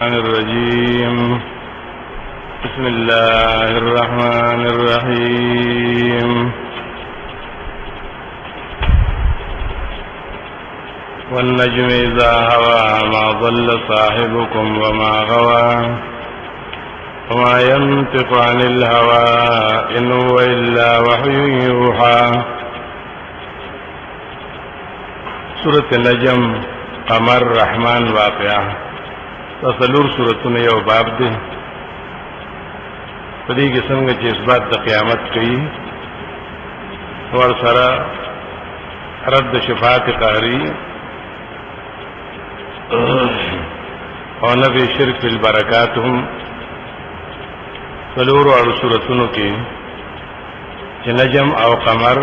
الرجيم بسم الله الرحمن الرحيم والنجم إذا هوى ما ضل صاحبكم وما غوى وما ينطق عن الهوى إن هو إلا وحي يوحى. سورة النجم قمر رحمان واقعہ تصلور سورتون یو باب دی پدې کې څنګه چې اثبات د قیامت کوي ور سره رد شفاعت قهري او نبی شرک البرکات هم څلور او سورتونو کې چې نجم او قمر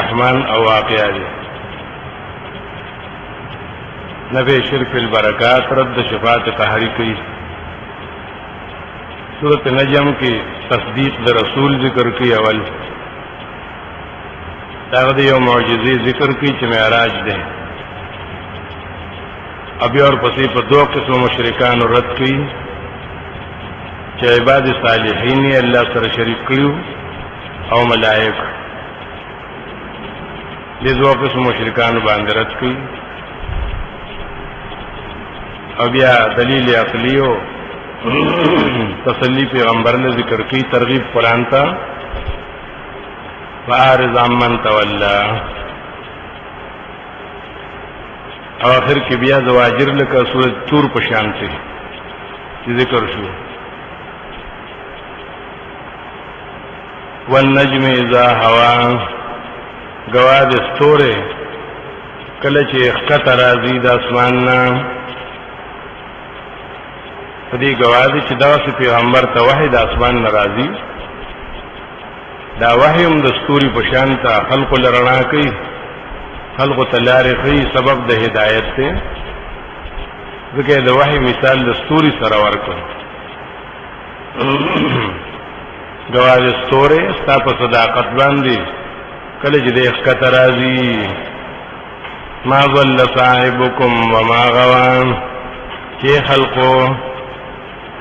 رحمان او واقعہ دي. نبی شرک البرکات رد شفاعت قهری کی. سورۃ نجم کی تصدیق د رسول ذکر کی اول داغه یو معجزې ذکر کی چې معراج ده. ابي اور پسې په دوه قسم مشرکان رد کی چې عباد صالحین الله سره شریک کړو او ملائک دې دوه قسم مشرکان باندې رد کی. او بیا دلیل عقلیو تسلی پیغمبر نے ذکر کی ترغیب قرآن تا فَأَعْرِضْ عَمَّنْ تَوَلَّى او آخر کی بیا زواجر لکا سورۃ طور پشان سے ذکر شو. وَالنَّجْمِ إِذَا هَوَى گواد استورے کلچ اخکت رازی دا اسماننا دې گواهی چې دا چې پیغمبر ته وحی د اسمان ناراضي دا وحی هم د ستوري په شان ته خلق لرنا کوي خلق تلاري کوي سبب د هدایت ته ځکه د وحی مثال د ستوري سره ورکو گواهی ستوره ستا په صداقت باندې کله چې د حقیقت راضي ما ضل صاحبكم وما غوا چې خلقو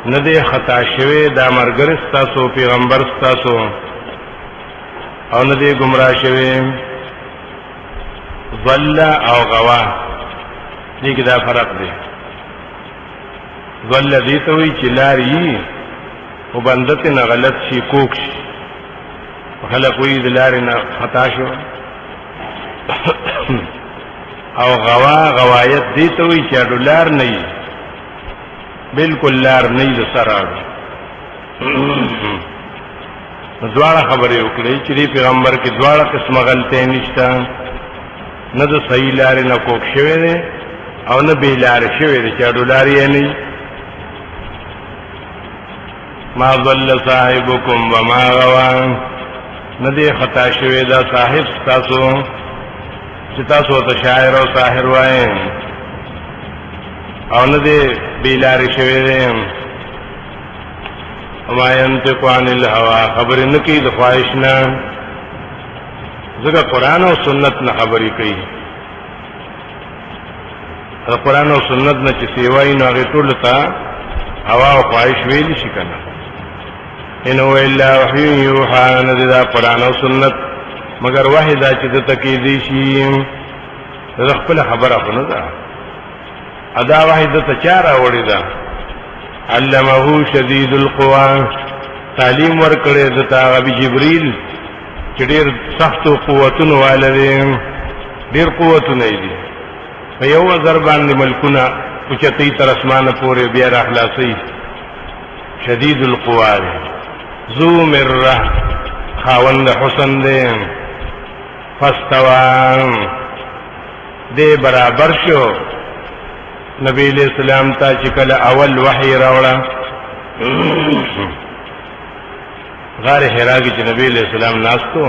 ندی خطا شوی دا مرګر ستاسو پیغمبر ستاسو او ندی گمراه شوی. ضل او غوا دې کې دا فرق دی. ضل دې ته وی چې لاري او بندته نه غلط شي کوک شي خلک وی د لاري نه خطا شو. او غوا غوایت دې ته وی چې ډولار نه وي بالکل لار نه د سره دواړه خبرې وکړي چې پیغمبر کې دواړه قسمه غلطۍ نشته نه د صحیح لارې نه کوک شوی دی او نه بې لارې شوی دی چې ډولار یې نه ما ضل صاحبكم وما غوا نه دی خطا شوی دا صاحب ستاسو چې تاسو ته شاعر او ساحر وایي او نه دی بیلاری شوی دی. وما ينطق عن الهوى خبر نکی د خواهش نه ځکه قرآن او سنت نه خبرې کوي. قرآن او سنت نه چې سیوای نو هغه ټول ته هوا او خواهش ویل شي کنه. ان هو الا وحی یوحى نه دا قرآن او سنت مگر وحی دا چې د تکیدی شي د خپل خبره نه ده. ادا واحد ته چاره وړي دا علمه شدید القوا تعلیم ورکړي د تعالی جبريل چې ډېر سخت قوتونه والي ډېر قوتونه دي په یو ځر باندې ملکونه اوچتي تر اسمانه پورې بیا را خلاصي. شدید القوا ذو مره خاوند حسن دې فاستوى دې برابر شو نبی علیہ السلام تا چې کله اول وحی راوړه غار حرا کې چې نبی علیہ السلام ناستو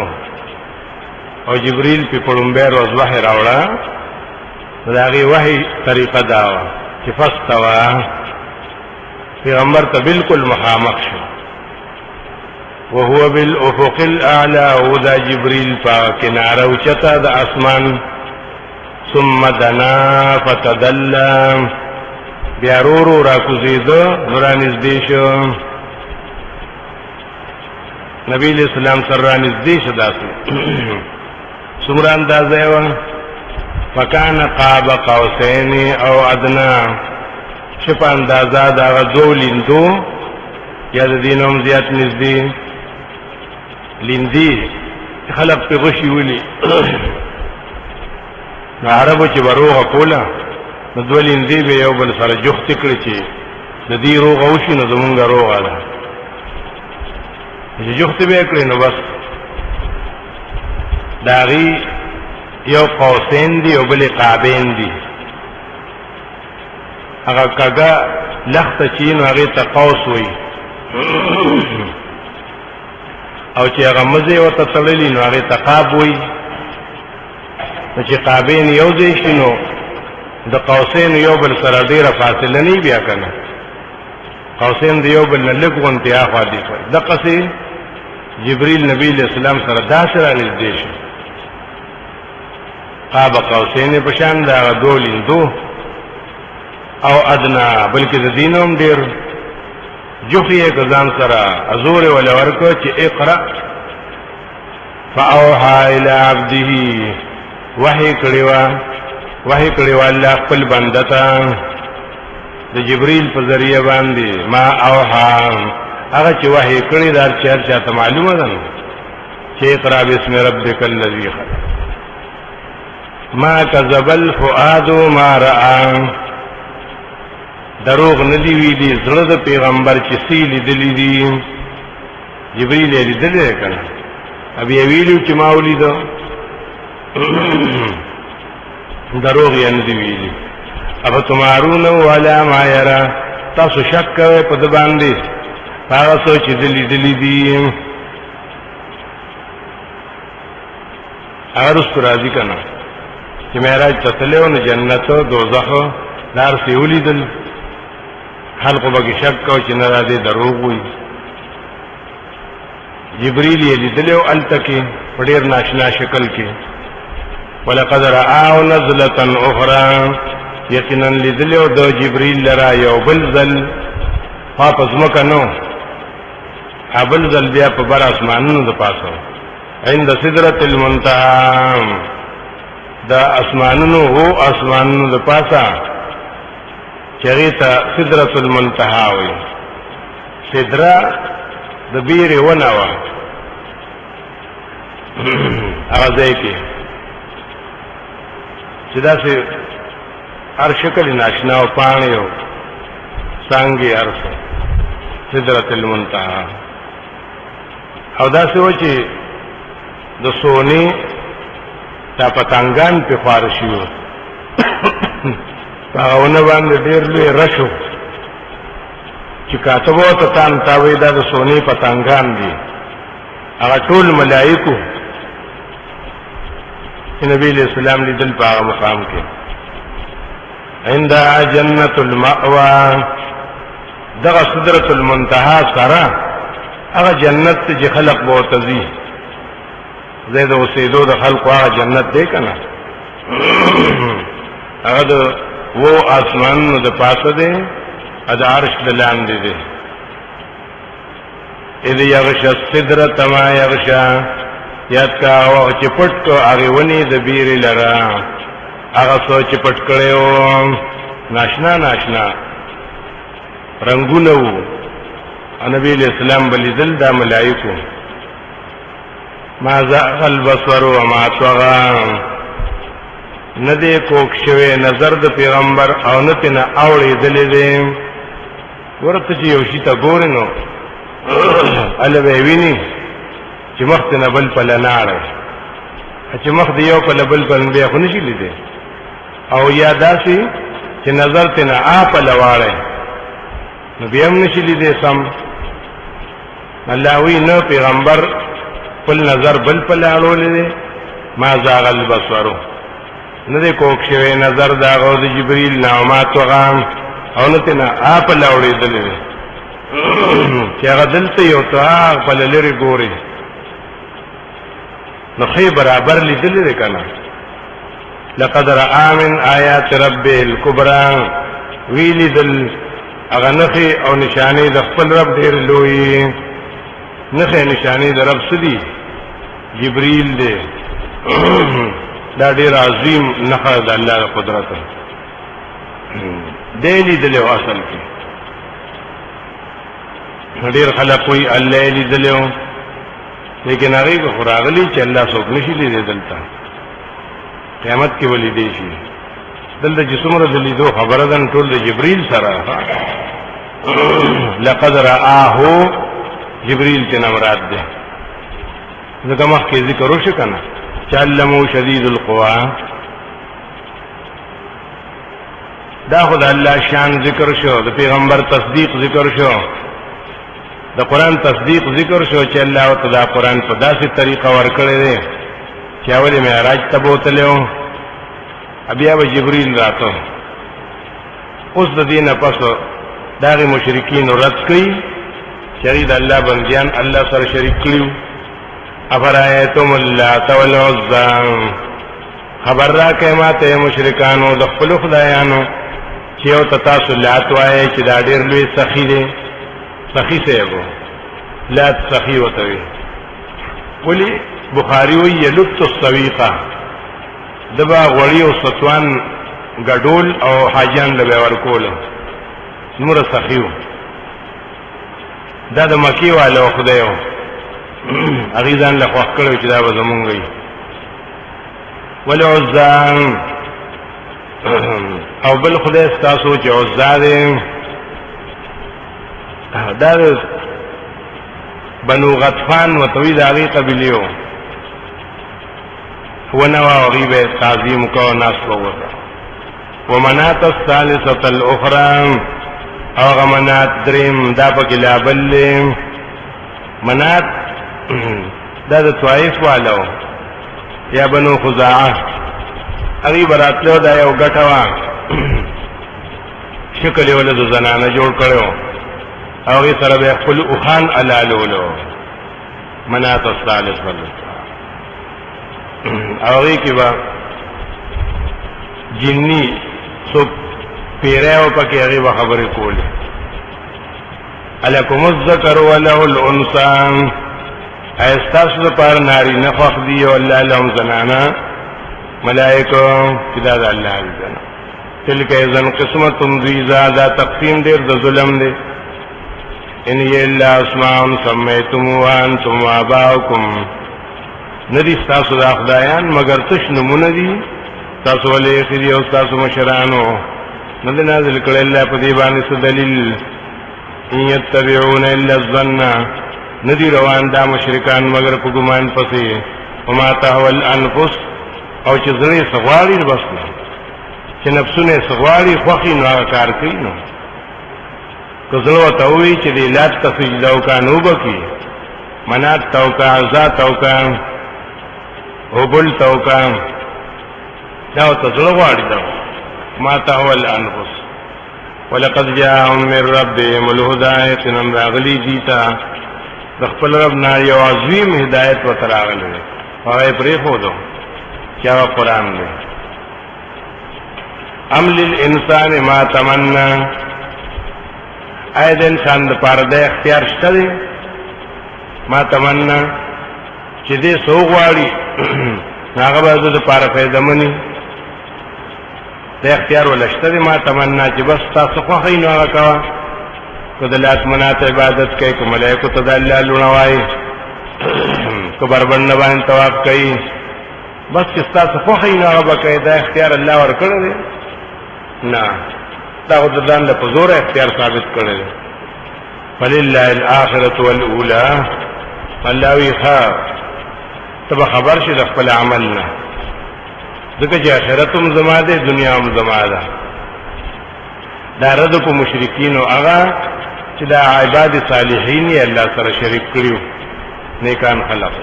او جبريل په پړومبه روز وحی راوړه داغي وحی طریقه دا چې فاستوا پیغمبر ته بالکل مخامخ شو وهو بالافق الاعلى وذا جبريل فكناره اوچتا د اسمان ثم دنا فتدلى بیا ورو را کوزیدو نورانږدې شو نبی علیہ السلام سره رانږدې شو داسې څومره اندازه و فکان قاب قوسین او ادنا چې په اندازه دا غو لیندو یا د دینوم زیات نږدې لیندې خلق په غشي ولي عربو چې وروغه کوله نو دوه لیندې به یو بل سره جوخت کړي چې د دې روغ وشي نو زمونږ روغه ده چې جوخت به کړي نو بس داغي یو قوسین دی او بل قابین دی هغه کګه لخت چین هغه ته قوس وي او چې هغه مزه ورته تړلې نو هغه تقاب وي چې قابین یو ځای شنو د قوسین یو بل سره ډیره فاصله نه بیا کنه قوسین دی یو بل نه لږ غونډه اخوا دي دغه سي جبريل نبی علیہ السلام سره داسره نږدې شو قاب قوسین پشان دا دولندو او ادنا بلکې د دینوم ډیر جوخیه غزان سره ازور ول ورکو چې اقرا فاوحى الى عبده وحی کړي الله خپل بندتا د جبريل په ذریعہ باندې ما اوحى هغه چې وحی کړي دار چا ته معلومه ده چې اقرا بسم ربک الذی خلق ما کذب الفؤاد ما راى دروغ ندی ویلی زړه د پیغمبر چې سی لیدلی دي جبرئیل یې لیدلی کړه ابي ویلو چې ما ولیدو دروغ یې ندی ویلی اب تمارون ولا ما يرى تاسو شک کوي په د باندې هغه سوچ دلی دي هغه رس راځي کنه چې معراج ته تلو نو جنت او دوزخ لار سی ولیدل خلق به شک کو چې نه راځي دروغ وي جبريل یې لیدلو التکی ډیر ناشنا شکل کې ولقد رآه نزلة اخرى یقینا لیدلو د جبريل لرا یو بلزل واپس مکنو ابل زل بیا په بر اسمانونو د پاسو عند سدرة المنتهى دا اسمانونو هو اسمانونو د پاسا چریتا سدرة المنتهى وي سدرا د بیر وناوا هغه ځای کې چې دا سه هر شکل ناشنا او پانی او څنګه ارسه سدرة المنتهى او دا څه و چې د سونی تا پتنګان په فارشیو هغه باندې ډېر لوی رشو چې کاتبو ته تان تاوي دا د سونی پتنګان دي هغه ټول ملائکو نبی علیہ السلام لیدل په هغه مقام کې عند جنت المأوى دغه سدرة المنتهى سره هغه جنت چې خلق بوتزي زید اوسېدو د خلق هغه جنت دی کنه هغه د وو اسمان د پاسه دی د عرش د لاندې دی اذ یغشى السدرة ما یغشى یاد کا او چې پټ کو هغه ونی د بیر لرا هغه سوچ پټ کړو ناشنا رنگونه وو نبی علیہ السلام بلیدل دا ملائکو ما زاغ البصر وما طغى ندی کوک شوی نظر د پیغمبر او نتنه اوړې دلې دې ورته چې یو شي ته ګورنو الوی ویني چې مخ ته بل په لناړه چې مخ دی یو په بل په بیا خو نشي لیدې او یا داسي چې نظر ته نه اپ لواړه نو بیا هم نشي لیدې سم الله وی نو پیغمبر خپل نظر بل په لاړولې ما زاغ البصر نه دې کوک شوی نظر دا غو د جبريل نامات وغام او نه تنه اپ لاړې دلې چې هغه دلته یو تا په لری ګوري نو خې برابر لیدلې کنه لقد رأى من آیات ربه الكبرى ویلی دل هغه نخي او نشانه د خپل رب ډېر لوی نخي نشانه د رب سدي جبريل دی دا ډېر عظیم نخه د الله قدرت دی دل اصل کې ډېر خلک وي الله لیدلو لیکن هغه کو خراغلی چې الله څوک نشي لیدل تا قیامت کې ولې دی شي دلته جسمره د لیدو خبره ده ټول د جبريل سره لقد رآه جبريل ته مراد ده ځکه مخکې ذکر وشو کنه علمه شدید القوا دا خدای الله شان ذکر شو د پیغمبر تصدیق ذکر شو د قران تصدیق ذکر شو چې الله تعالی قران په داسې طریقه ورکړی دی چې اول معراج ته بوتلو بیا به جبريل راته اوس د دینه پس داغه مشرکین رد کړي چې د الله بنديان الله سره شریک کړیو افرایتم اللات والعزى خبر را کما ته مشرکانو د خپل خدایانو چې او تاسو لات وایي چې دا ډېر لوی سخی دی سخی سیبو لات سخی وتوي ولی بخاری وی یلت السویقه دبا غړی او ستوان غډول او حاجان له ورکول نور سخیو دا د مکی والو خدایو اغیزان له خوښ کړو چې دا به زمونږ وي ولعزان او بل خدای ستاسو چې عزا دی دا بنو غطفان وتوی د هغې قبیلې ونوا غیبه تعظیم کو ناس وغوته ومنات الثالثه الاخرى او غمنات دریم دا پکې لابل منات دا د طائف والو یا بنو خزاعه هغه براتلو دا یو غټوا شکل یې ولې د زنانه جوړ کړو او هغه سره به خپل اوخان علالولو منات الثالث والله او هغه کې با جنني سو پیراو پکې هغه خبرې کولې الکم الذکر وله الانثى ایستاسو پر ناری نفخ دی او الله لهم زنانا ملائکه کدا د الله عزنا تلک ایزن قسمتم ذیزا دا تقسیم دیر د ظلم دی ان یلا اسماء سمیتموها انتم وآباؤکم ندی تاسو د خدایان مگر تش نمونه دي تاسو ولې خدي او تاسو مشرانو ندی نازل کړل الله په دې باندې څه دلیل ان یتبعون الا الظن ندی روان دا مشرکان مگر په ګمان پسې وما تهوى الانفس او چې زړه سغواړي بس نه چې نفسونه سغواړي خوخي نو کار کوي نو کزلو ته وی چې دی لات تسجده او کانو بکی منات توکا ذات توکا او بل توکا دا تزلو غواړي دا ما تهوى الانفس ولقد جاءهم من ربهم الهدى يقينا راغلي دیتا د خپل رب نه یو عظیم هدایت وتراغله هغه پرې خو دو کیا قرآن دی ام للانسان ما تمنا اې د انسان د پاره د اختیار شته دی ما تمنا چې دې سو غواړي هغه به د پاره پیدا مني د اختیار ولشته دی ما تمنا چې بس تاسو خو خینو هغه کا کله لات منات عبادت کوي کوم ملائکه ته د الله لونوای کو بربند باندې طواف کوي بس چې تاسو خو خینو هغه کوي دا اختیار الله ورکړي دی نه دا د ځان له زور اختیار ثابت کړي فلله الاخره والاولى الله وی ته خبر شې د خپل عمل نه ځکه چې آخرتم زما ده دنیا هم زما ده دا رد کو مشرکین او هغه چې دا عباد صالحین یې الله سره شریک کړیو نیکان خلق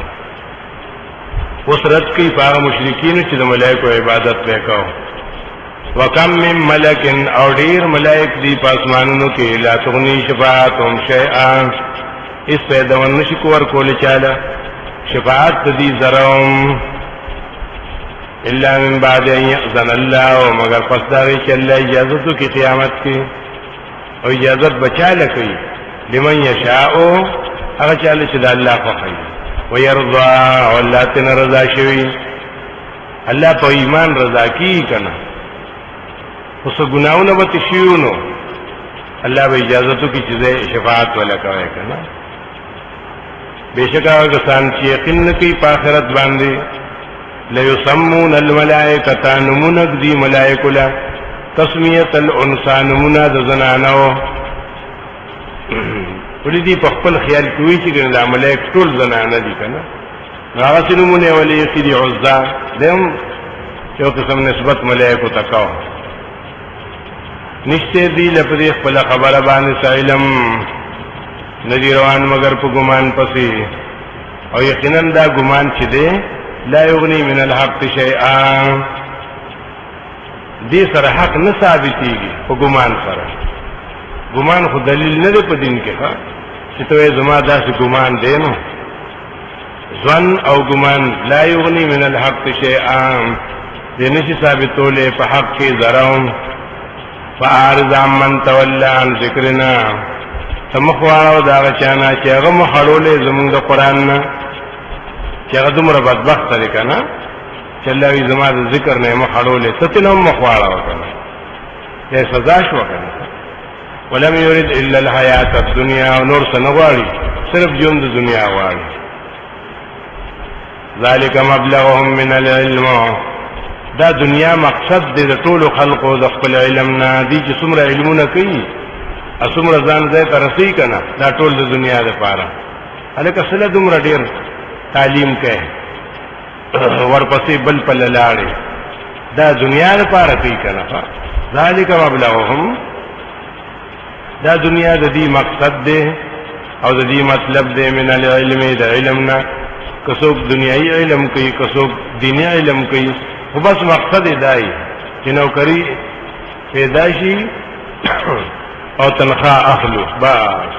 اوس رد کوي هغه مشرکین چې د ملائکه عبادت وکاو وکم من ملک او ډیر ملائک دی پاسمانونو کې لا تغنی شفاعتهم شیئا اس پیدا ونشي کور کول چاله شفاعت دی زروم الا من بعد ان يأذن الله مگر پس داغی چې الله اجازتو کی قیامت کی او اجازت بچاله کوي لمن یشاء هغه چاله چې د الله خوښي ويرضى والله تن رضا شوی الله په ایمان رضا کی کنه اوس ګناونه به تشیونو الله به اجازتو کی چې شفاعت ولا کوي کنه بشکا کسان چې یقین کوي په آخرت باندې لا يسمون الملائکه نمونک دی ملائکه لا تسمیه الانسان منا د زنانو ولې دی په خپل خیال کوي چې ګنه ملائک ټول زنانه دي کنه هغه سنمونه ولې یقدی عزا دیم یو قسم نسبت ملائکه تکاو نشته دی لپاره خپل خبره باندې علم ندی روان مگر په ګمان پسې او یقینا دا ګمان چې دی لا یغنی من الحق شیئا دې سره حق نه ثابتېږي په ګمان سره ګمان خو دلیل نه دی په دین کې ها چې ته زما داسې ګمان دی نو ظن او ګمان لا یغنی من الحق شیئا دې نشي ثابتولې په حق کې ذراهم فاعرض عمن تولى عن ذکرنا تمخواړو دا چانا چې هغه مخړولې زمونږ د قران نه چې هغه دومره بدبخت دی کنه چې الله وی زما د ذکر نه مخړولې ته نو مخواړو کنه یې سزا شو کنه ولم يرد الا الحیات الدنیا او نور سنغواړي صرف ژوند د دنیا غواړي ذالک مبلغهم من العلم دا دنیا مقصد دی د ټولو خلقو د خپل علم نه دي چې څومره علمونه کوي اسمره ځان ځای ته رسي کنه دا ټول د دنیا لپاره الکه سره دومره ډیر تعلیم کوي ورپسې بل په لاړې دا دنیا لپاره کوي کنه ذالک مبلغهم دا دنیا د دې مقصد دی او د دې مطلب دی من العلم د علمنا کڅوک دنیاي علم کوي کڅوک دیني علم کوي خو بس مقصد دی چې نوکری پیدا شي او تنخواه اخلو بس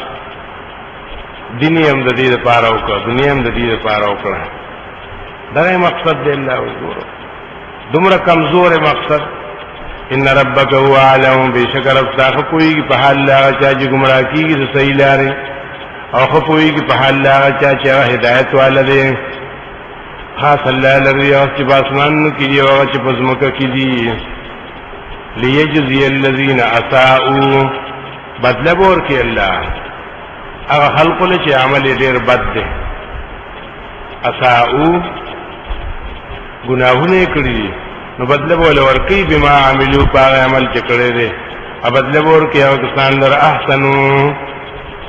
دینی هم د دې لپاره وکړه دنیا هم د دې لپاره وکړه دا مقصد دی الله وګورو دومره کمزور مقصد ان ربک هو اعلم بشکر افساخ کوئی په حال لا چا چې گمراه کیږي د صحیح لارې او خو کوئی په حال لا چا چې هدایت والده خاص الله لري او چې باسمان کې دی او چې پزمکه کې دی ليجزي الذين اساءوا بدل ورکي الله هغه خلق له چې عمل ډیر بد دي اساءوا گناهونه کړی نو بدل ورکي بما عملوا په عمل چې کړی دي ا بدل ورکي او کسان در احسنو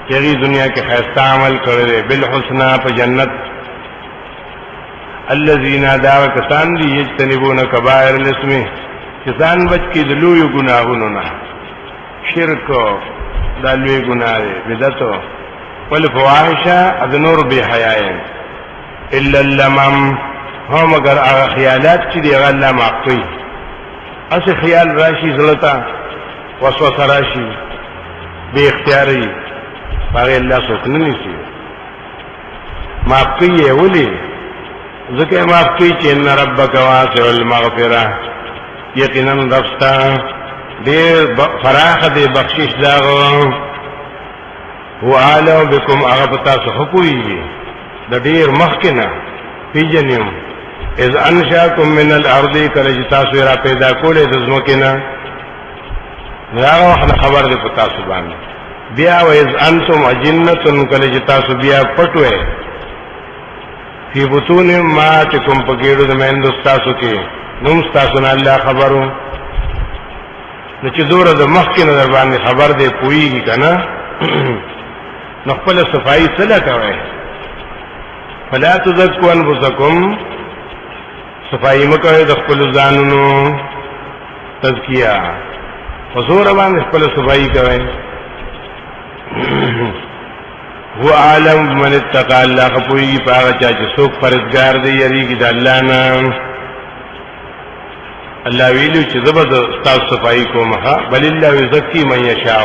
چې دنیا کې خیرته عمل کړی دي بالحسنا په جنت الذين دعوا کسان دي یجتنبون کبائر الاسم کسان بچ کی دلوی گناہونو نا شرک دا لوی گناہ دی بدعتو والفواحشہ ادنور بی حیائن الا اللمم ہو مگر اغا خیالات چی دی اغا اللہ معقوی اسی خیال راشی زلطا وسوس راشی بی اختیاری باغی اللہ سکننی سی معقوی اولی ذکر معقوی چی ان ربک واسع المغفرہ یقینا رفستا دیر فراخ دی بخشش داغو هو عالم بكم اغبتا سحقوی دا دیر مخکنا فی جنیم اذ انشاکم من الارض کلجتا سویرا پیدا کولی دزمکنا داغو احنا خبر دی پتا سبانی بیا و اذ انتم اجنتن کلجتا سو بیا پٹوے فی بطون ماتکم پگیڑو دمین کی نوم ستاسو نه الله خبرو نو چې زور د مخکې نه در باندې خبر دی پويږي کنه نو خپل صفائی سره کوي فلا تزکوا انفسکم صفائی مکوئ د خپل ځانونو تزکیه حضور باندې خپل صفائی کوي هو عالم من اتقى الله خپوي پاغه چې څوک پرهیزګار دی یریږي د الله نه الله ویلو چې زبد استاد صفائی کوم ها بل الله یزکی من یشاء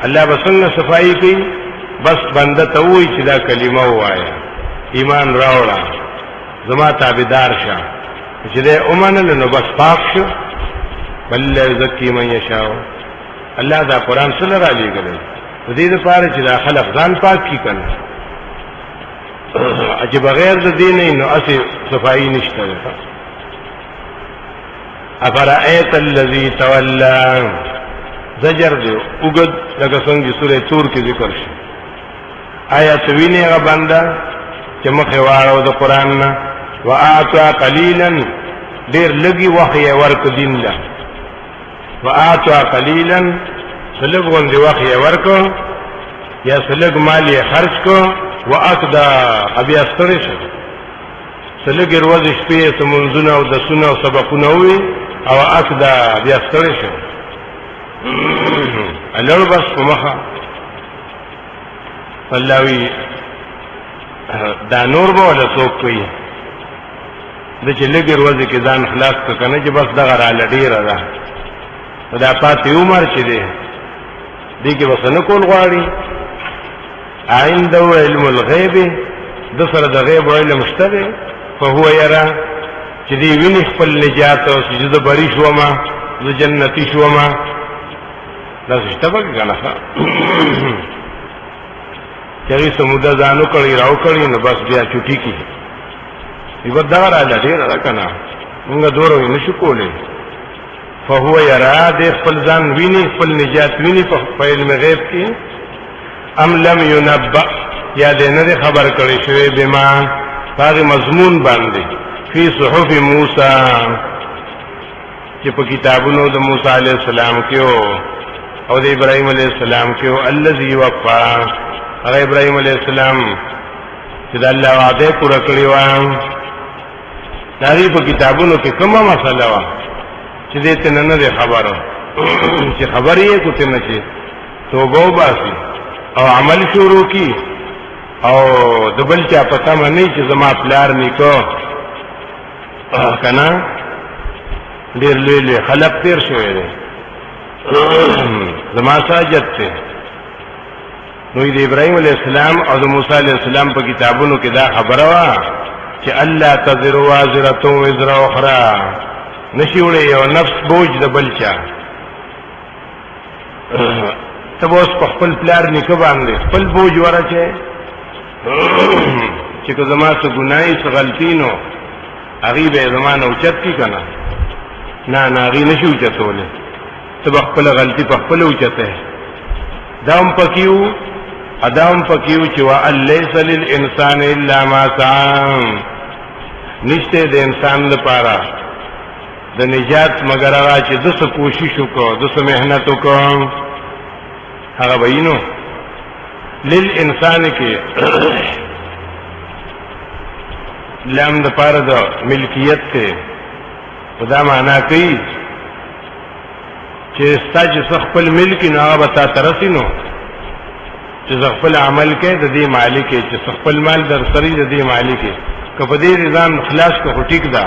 الله بسنه صفائی کوي بس بنده ته وایي چې دا کلمه وایا ایمان راوړه زما تابعدار شه چې دې اومنل نو بس پاک شو بل زکی من یشاء الله دا قران سره را لېږل د دې لپاره چې دا خلق ځان پاک کی کنه چې بغیر د دین نو اسی صفائی نشته ده افرأیت الذی تولى زجر دی وګد لکه څنګه چې سورې تور کې ذکر شي آیا توینه غ بندا چې مخه واړو د قران نه واعطى قليلا ډیر لګي وحي ورک دین له واعطى قليلا سلګ غوندي وحي ورکو یا سلګ مالی خرج کو واقدا ابي استرش سلګ روز شپې سمونځونه او د سونه او سبقونه وي او اقدا بیا استرش الړ بس کومه فلاوی دا نور به ولا څوک کوي د چې لګر وځي کې ځان خلاص کنه چې بس دغه را لډیره ده دا پاتې عمر چې دی دې کې وسنه کول غواړي عنده علم الغیب د سره د غیب علم مشته فهو يرى چې دی ویني خپل نجات او چې د بری شوما د جنتی شوما دا څه به کنه چری سموده ځانو کړی راو کړی نو بس بیا چټی کی یو دا را لډیر راکنه موږ دورو نشو کولې فهو يرى د خپل ځان ویني خپل نجات ویني په علم غیب کې ام لم ينبأ یا دې نه خبر کړی شوی بما هغه مضمون باندې فی صحف موسی چې په کتابونو د موسی علی السلام کې او د ابراهیم علی السلام کې الذي وفى هغه ابراهیم علیہ السلام چې د الله وعده پوره کړی و دغه په کتابونو کې کومه مسله و چې دې ته نه خبره چې خبرې کوته نه چې توبه وباسي او عمل شروع کی او د بل چا پتا مې چې زما پلار نیکو کنه ډېر لوی خلق تیر شوی دی زما ساجد ته نو د ابراهيم عليه السلام او د موسی عليه السلام په کتابونو کې دا خبره وا چې الله تذر وازره وزر اخرى نشي وړي یو نفس بوج د بلچا تبوس په خپل پلار نیکه باندې خپل بوج ورچه چې که زما څه ګناي څه غلطینو هغه به زمانه اوچت کی کنه نه هغه نشي اوچتوله تب خپل غلطي په خپل اوچته دام پکیو ادم پکیو چې وا ليس للانسان الا ما سعى نشته د انسان لپاره د نجات مگر هغه چې د څه کوشش وکړو د څه مهنت وکړو هغه وینو للانسان کې لام د پاره د ملکیت ته خدا معنا کوي چې ستاسو خپل ملک نه هغه تا ترسینو چې خپل عمل کې د دې مالک چې خپل مال در سری د دې مالک کله دې نظام خلاص کو ټیک ده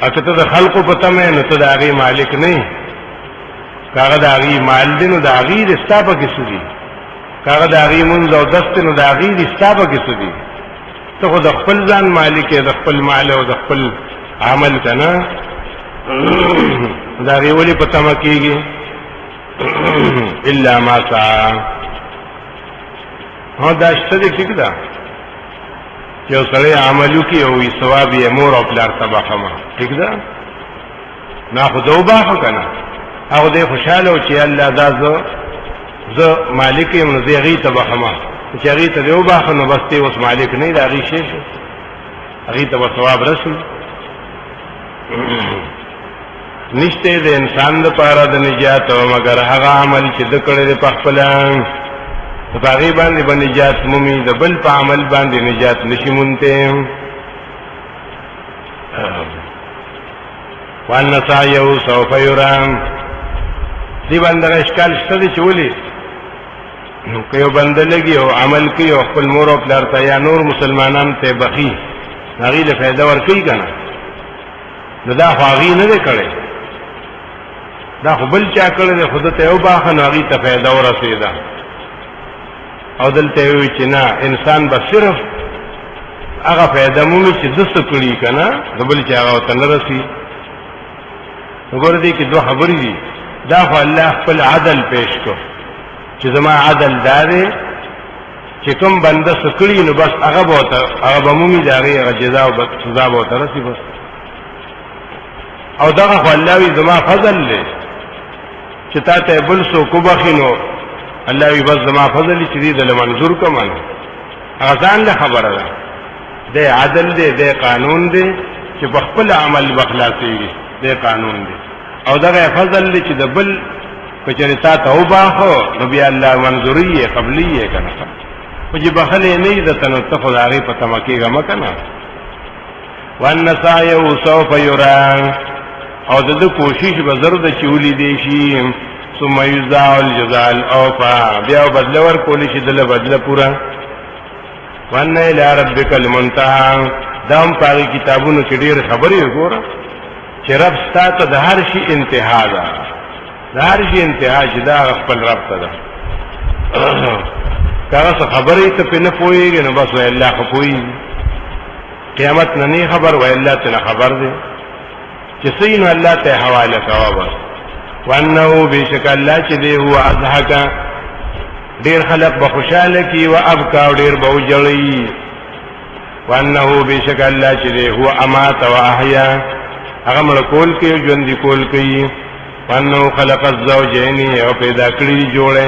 اته ته خلقو پته مې نه ته د هغه مالک نه کاغه د هغه مال دې نو د هغه رستابه کې سودي کاغه د هغه مونږ او دست نو د هغه رستابه کې سودي ته خو د خپل ځان مالک د خپل مال او د خپل عمل کنه دا غوړي پته مکیږي الا ما سعى هو دا شته دې ټیک ده یو سره عملو کې او ثواب یې مور او پلار تبخمه ٹھیک ده نه خدو باخ کنه او دې خوشاله او چې الله دا زه مالک یم نو دې غي تبخمه چې غي ته یو باخ نو بس ته اوس مالک نه دا غي شي غي ته ثواب رسول نشته د انسان لپاره د نجات او مگر هغه عمل چې د کړه په خپل باغی باندې نجات مومي د بل په عمل باندې نجات نشي مونته وان سایو سوف یرام دی باندې اشکال شته چې ولي نو کيو بند لګي او عمل کوي او خپل مور او پلار ته یا نور مسلمانان ته بخي هغه له فائدہ ورکړي کنه دا خواغي نه کړي دا خپل چا کړي خود ته یو باخ نه هغه ته فائدہ ورسېدا او دلته وی چې نه انسان به صرف هغه فائدہ مومي چې د څه کړی کنه د بل چې هغه ته نه رسي. وګوره دې کې دوه خبرې دي. دا خو الله خپل عدل پیش کو چې زما عدل دارې چې کوم بنده څه کړی نو بس هغه به مومي د هغې جزا او سزا به ورته رسي بس. او دغه خو الله وي زما فضل دی چې تا ته بل څوک وبخي نو الله وي بس زما فضل چې دې دله منظور کړم نو هغه ځان له خبره ده. د عدل دی د قانون دی چې په خپل عمل بخلاصيږي د قانون دی. او دغه فضل دی چې د بل کچری تا ته وباخو نو بیا الله منظوري قبلي کنه او چې بخلې نه د تنو ته خدای په تمکیګه مکنه. وان سایو سوف یرا او د کوشش به زرد چولی دی شي ثم یزاء الجزاء الاوفا بیا بدل ور کولی شي دله بدل پورا. وان الى ربک المنتهى دام پاغي کتابونو کې ډېر خبرې وګوره چې رب ستاسو د هر شي انتها ده. د هر شي انتها چې دا خپل رب ته ده. کله خبرې ته په نه پويږي نو بس وای الله خو پوي. قیامت نه خبر وای الله ته خبر ده چې سین الله ته حواله کوا بس. وانه بشک الله چې دی هو اضحک ډیر خلق به خوشاله کی او ابکا ډیر به وجړي. وانه بشک الله چې دی هو امات او احیا هغه مړ کول کې ژوند کول کوي. وانه خلق الزوجین او پیدا کړی جوړه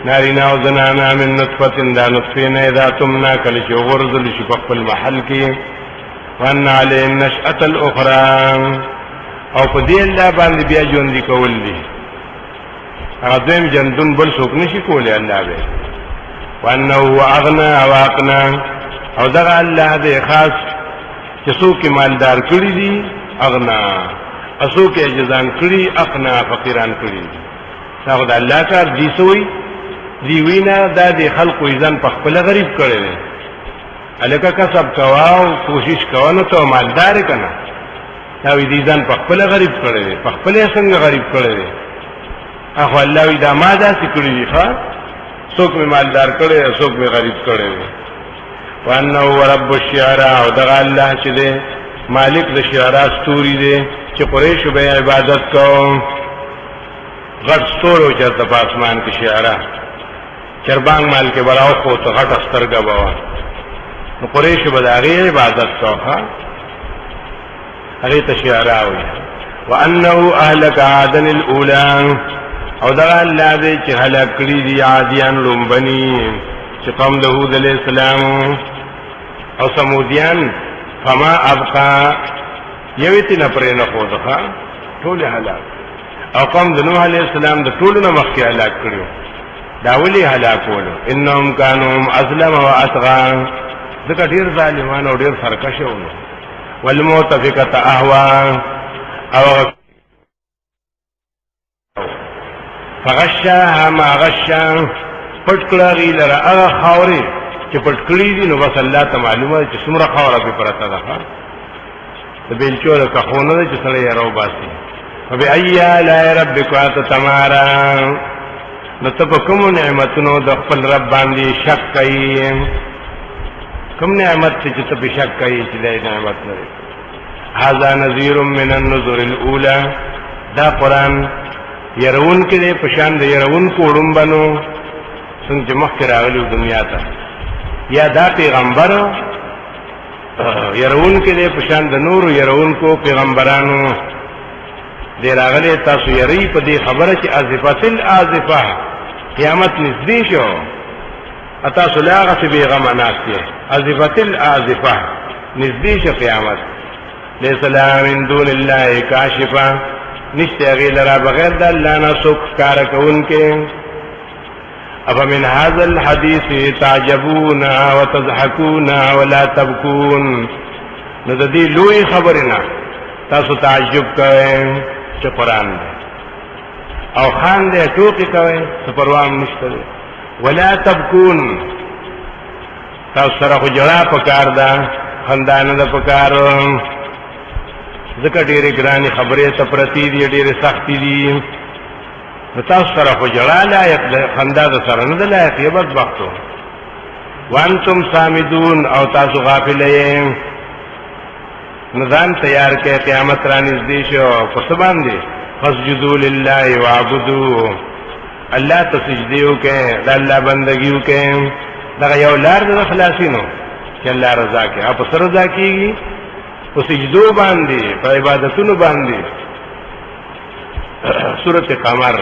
نارینا او زنانا من نطفه دا نطفه نه اذا تمنا کله چې غرزل شي په خپل محل کې. وان علی النشأه الاخرى او په دې الله باندې بیا ژوند کول دي. هغه دیم جندون بل څوک نشي کولای الله به. وانه هو اغنى واقنا او دغه الله دې خاص چې څوک مالدار کړی دي اغنا څوک اجزان کړی اقنا فقیران کړی. دا د الله کار دي سوی دی وینا دا د خلقو ځان په خپل غریب کړي دي. الکه کسب کواو کوشش کوونو ته مالدار کنا دا وی دي ځان په خپل غریب کړي دي. په خپل څنګه غریب کړي دي. اخو الله وی دا ما دا سکړي دي ښا څوک می مالدار کړي څوک می غریب کړي دي. وانه رب الشعراء او دا الله چې دی مالک د شعراء ستوري دی چې قریش به عبادت کوم. غټ ستورو چې د پاسمان کې شعراء چربانګ مال کې براو کو ته غټ سترګه بوا نو قریش به دغه عبادت کوه هغه ته شعراء وي. وانه اهلك عادن الاولى او دا الله دې چې هلاک کړی دي عادیان لومبني چې قوم د هود علیہ السلام او سمودیان فما ابقا یویتی نه پرې نه خو ځه ټول هلاک. او قوم د نوح علیہ السلام د ټولو نه مخکې هلاک کړو. دا ولي هلاکولو انهم كانوا اظلم واطغى ځکه ډیر ظالمان او ډیر سرکشه وو. والمؤتفقه اهوا او فغشاها ما غشا پټکړی لره هغه خاورې چې پټکړی دي نو بس الله ته معلومه چې څومره خاوره به پرته ده. د بیلچو د کخونه چې سړی راو باسي. فبأي آلاء ربك تتمارى نو ته په کوم نعمتونو د خپل رب باندې شک کوي. کوم نعمت چې ته په شک کوي چې دا نعمت لري. هذا نذير من النذر الاولى دا قران يرون کې په شان د يرون کوړم بنو څنګه مخکې راغلی دنیا ته. یا دا پیغمبر يرون کې په شان د نور يرون کو پیغمبرانو دې راغلي تاسو یری په دې خبره چې ازفه الازفه قیامت نږدې شو. اتا سلاغه چې بیغم ناشته ازفه الازفه نږدې شو قیامت. ليس لها من دون الله کاشفه نشته غیر را بغیر د الله نه څوک کار کوونکې. افمن هذا الحديث تعجبون وتضحكون ولا تبكون نو د دې لوی خبرونه تاسو تعجب کوئ چې قران دی او خان دې ټوکی کوي څه پروا نشته. ولا تبكون تاسو سره خو جړه پکار ده خندانه ده پکار ځکه ډېرې ګرانې خبرې ته پرتی دي ډېرې سختې دي. نو تاسو سره خو جړه لایق ده خندا ده سره نه ده لایق. یې بدبختو وانتم سامدون او تاسو غافل یې نظام تیار کې قیامت را نږدې شو پس باندې فسجدوا لله واعبدوا الله ته سجدي وکړه د الله بندګي وکړه دا یو لار د خلاصینو چې الله رضا کې او په سر رضا کېږي او سجدو باندې په عبادتونو باندې سورۃ قمر